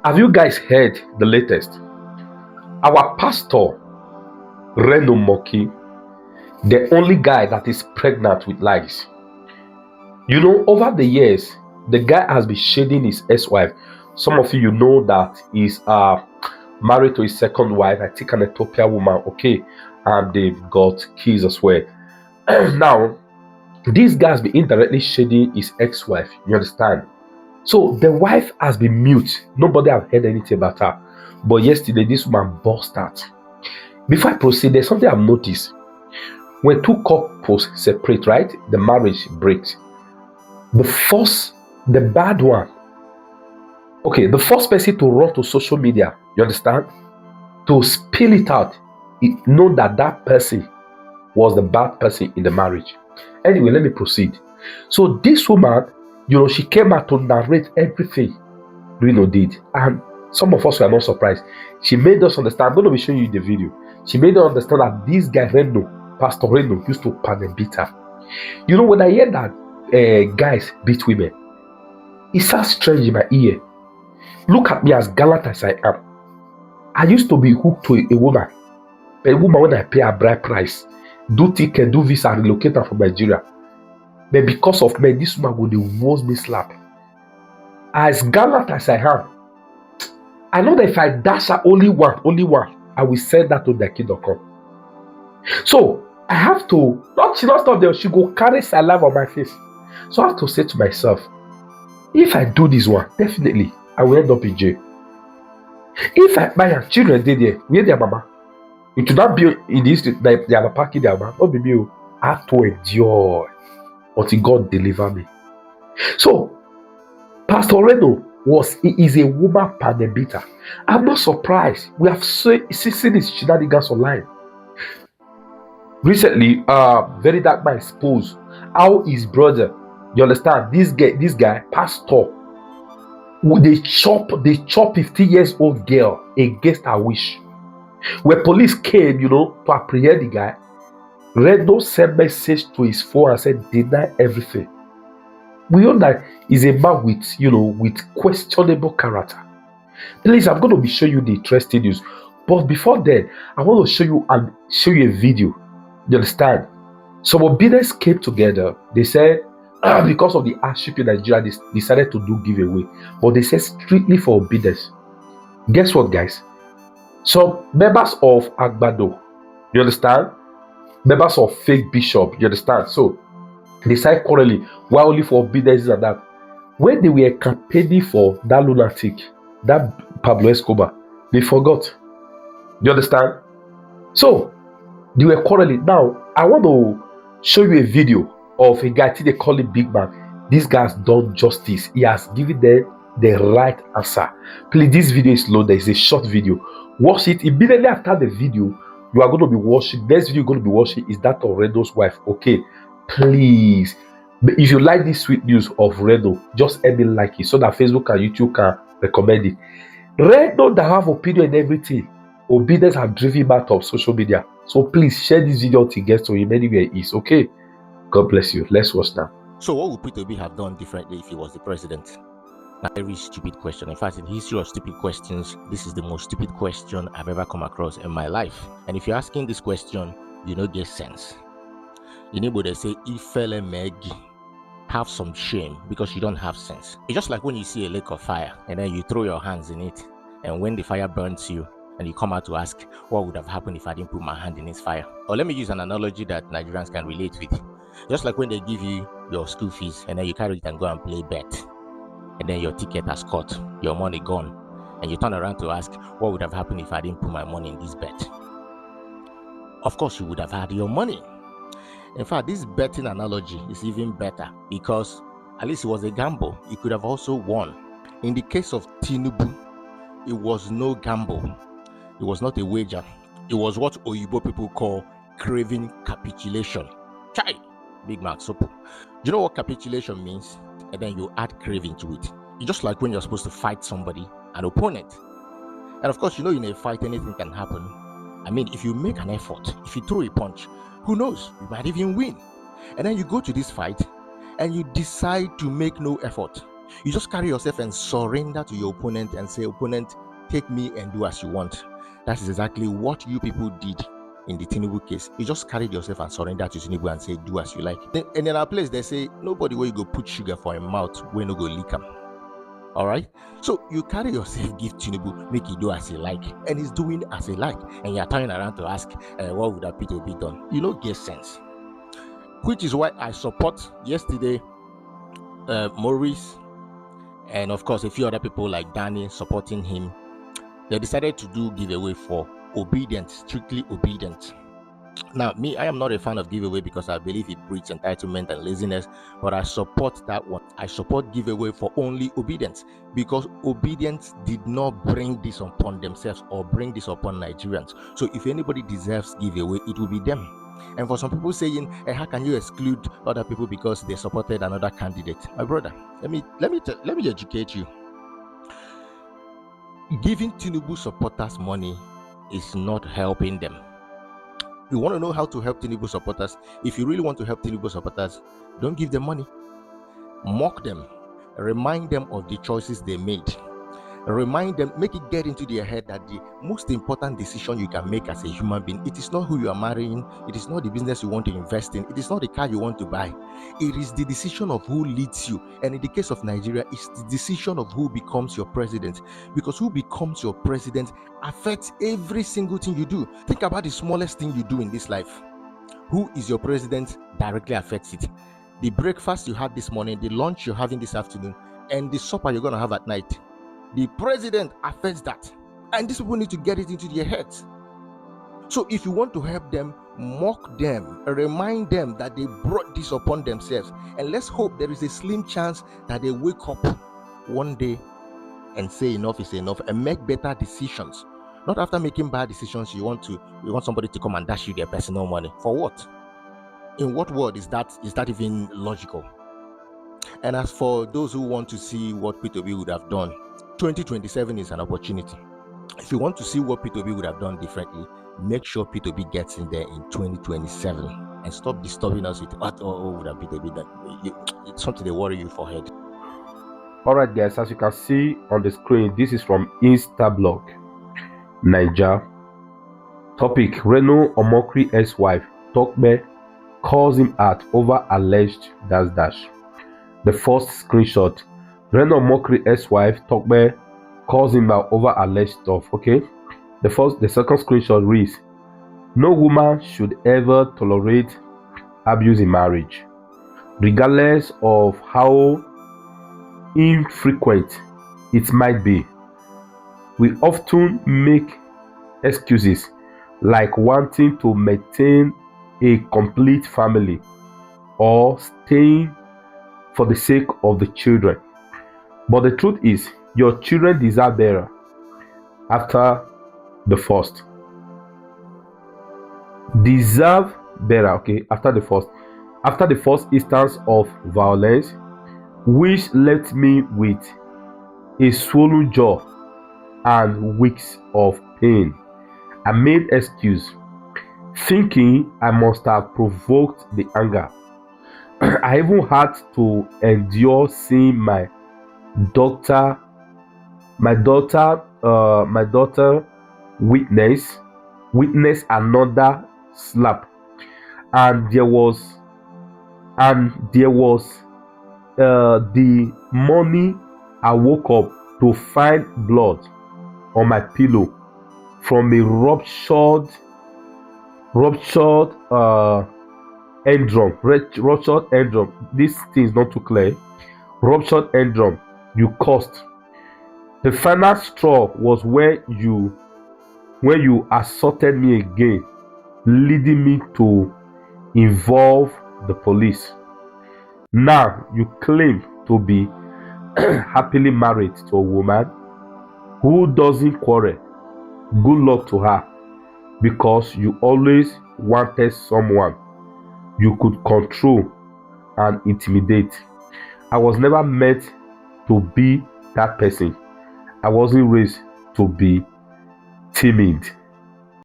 Have you guys heard the latest? Our pastor, RENO OMOKRI, the only guy that is pregnant with lies. You know, over the years, the guy has been shading his ex-wife. Some of you know that he's married to his second wife, I think an Ethiopian woman, okay, and they've got kids as well. Now, this guy has been indirectly shading his ex-wife, you understand? So the wife has been mute. Nobody have heard anything about her. But yesterday, this woman burst out. Before I proceed, there's something I've noticed. When two couples separate, right, the marriage breaks. The bad one, okay, the first person to run to social media, you understand, to spill it out, know that that person was the bad person in the marriage. Anyway, let me proceed. So this woman, she came out to narrate everything Reno did, and some of us were not surprised. She made us understand. I'm going to be showing you the video. She made us understand that this guy Reno, Pastor Reno, used to pan and beat her. You know, when I hear that guys beat women, it sounds strange in my ear. Look at me, as gallant as I am. I used to be hooked to a woman. A woman, when I pay a bride price, do ticket, do visa, relocate her from Nigeria. But because of me, this woman would divorce me slap. As gallant as I am, I know that if I dash her only one, I will send that to the kingdom come. So I have to, she not stop there, she go carry saliva on my face. So I have to say to myself, if I do this one, definitely I will end up in jail. If my children did there, where their mama, it would not be in this street that they have a parking their mama. Not be me. I have to endure until God deliver me. So Pastor Reno is a woman panel beater. I'm not surprised. We have seen his shenanigans online. Recently, Very Dark Man exposed how his brother, you understand, this guy, pastor, they chop 15 years old girl against her wish. When police came, to apprehend the guy, Reno sent message to his phone and said, deny everything. We know that he's a man with questionable character. Please, I'm going to be showing you the interesting news. But before then, I want to show you a video. You understand? Some obedience came together. They said, because of the hardship in Nigeria, they decided to do giveaway. But they said strictly for obedience. Guess what, guys? Some members of Agbado, you understand? Members of fake bishop, you understand? So they started quarreling. Why only for obedience and that? When they were campaigning for that lunatic, that Pablo Escobar, they forgot. You understand? So they were quarreling. Now, I want to show you a video of a guy, they call him Big Man. This guy has done justice. He has given them the right answer. Please, this video is loaded. It's a short video. Watch it. Immediately after the video, you are going to be watching. Next video you're going to be watching is that of Reno's wife. Okay, please. But if you like this sweet news of Reno, just help me like it so that Facebook and YouTube can recommend it. Reno that have opinion and everything, obedience have driven him out of social media. So please share this video to get to him anywhere he is. Okay, God bless you. Let's watch now. So what would Peter Obi have done differently if he was the president? A very stupid question. In fact, in the history of stupid questions, this is the most stupid question I've ever come across in my life. And if you're asking this question, you know get sense. You know what they say, Ifele Megi, have some shame because you don't have sense. It's just like when you see a lake of fire and then you throw your hands in it, and when the fire burns you and you come out to ask, what would have happened if I didn't put my hand in this fire? Or let me use an analogy that Nigerians can relate with. Just like when they give you your school fees and then you carry it and go and play bet, and then your ticket has cut, your money gone, and you turn around to ask, what would have happened if I didn't put my money in this bet? Of course, you would have had your money. In fact, this betting analogy is even better because at least it was a gamble. He could have also won. In the case of Tinubu, it was no gamble. It was not a wager. It was what Oyibo people call craving capitulation. Chai! Big Mac Sopo. Do you know what capitulation means? And then you add craving to it. It's just like when you're supposed to fight somebody, an opponent. And of course, in a fight, anything can happen. I mean, if you make an effort, if you throw a punch, who knows? You might even win. And then you go to this fight and you decide to make no effort. You just carry yourself and surrender to your opponent and say, opponent, take me and do as you want. That is exactly what you people did in the Tinubu case. You just carried yourself and surrender to Tinubu and say, do as you like. And in our place, they say, nobody where you go put sugar for a mouth, we no go lick him. All right, so you carry yourself, give Tinubu, make he do as he like, and he's doing as he like, and you're turning around to ask, what would that P2 be done? You don't get sense. Which is why I support yesterday Maurice and of course a few other people like Danny supporting him. They decided to do giveaway for obedient, strictly obedient. Now, me, I am not a fan of giveaway because I believe it breeds entitlement and laziness, but I support that one. I support giveaway for only obedience because obedience did not bring this upon themselves or bring this upon Nigerians. So if anybody deserves giveaway, it will be them. And for some people saying, hey, how can you exclude other people because they supported another candidate? My brother, let me educate you. Giving Tinubu supporters money is not helping them. You want to know how to help Tinubu supporters? If you really want to help Tinubu supporters, don't give them money. Mock them. Remind them of the choices they made. Remind them, make it get into their head that the most important decision you can make as a human being, it is not who you are marrying, it is not the business you want to invest in, it is not the car you want to buy. It is the decision of who leads you. And in the case of Nigeria, it's the decision of who becomes your president. Because who becomes your president affects every single thing you do. Think about the smallest thing you do in this life. Who is your president directly affects it. The breakfast you had this morning, the lunch you're having this afternoon, and the supper you're going to have at night. The president affects that. And these people need to get it into their heads. So if you want to help them, mock them, remind them that they brought this upon themselves. And let's hope there is a slim chance that they wake up one day and say enough is enough and make better decisions. Not after making bad decisions, you want somebody to come and dash you their personal money. For what? In what world is that even logical? And as for those who want to see what P2B would have done, 2027 is an opportunity. If you want to see what P2B would have done differently, make sure P2B gets in there in 2027 and stop disturbing us with what would have P2B done. It's something they worry you for head. Alright guys, as you can see on the screen, this is from Instablog Niger. Topic: RENO OMOKRI ex-wife Tokbe calls him out over alleged dash. The first screenshot: RENO OMOKRI ex-wife Tokbe calls him out over alleged stuff. Okay. The second screenshot reads: no woman should ever tolerate abuse in marriage, regardless of how infrequent it might be. We often make excuses like wanting to maintain a complete family or staying for the sake of the children. But the truth is, your children deserve better after the first. Deserve better, okay, after the first instance of violence, which left me with a swollen jaw and weeks of pain. I made excuse, thinking I must have provoked the anger. I even had to endure seeing my daughter witness another slap, and there was the morning I woke up to find blood on my pillow from a ruptured eardrum. This thing is not too clear. Ruptured eardrum you caused. The final straw was when you assaulted me again, leading me to involve the police. Now you claim to be happily married to a woman who doesn't quarrel. Good luck to her, because you always wanted someone you could control and intimidate. I was never meant to be that person. I wasn't raised to be timid.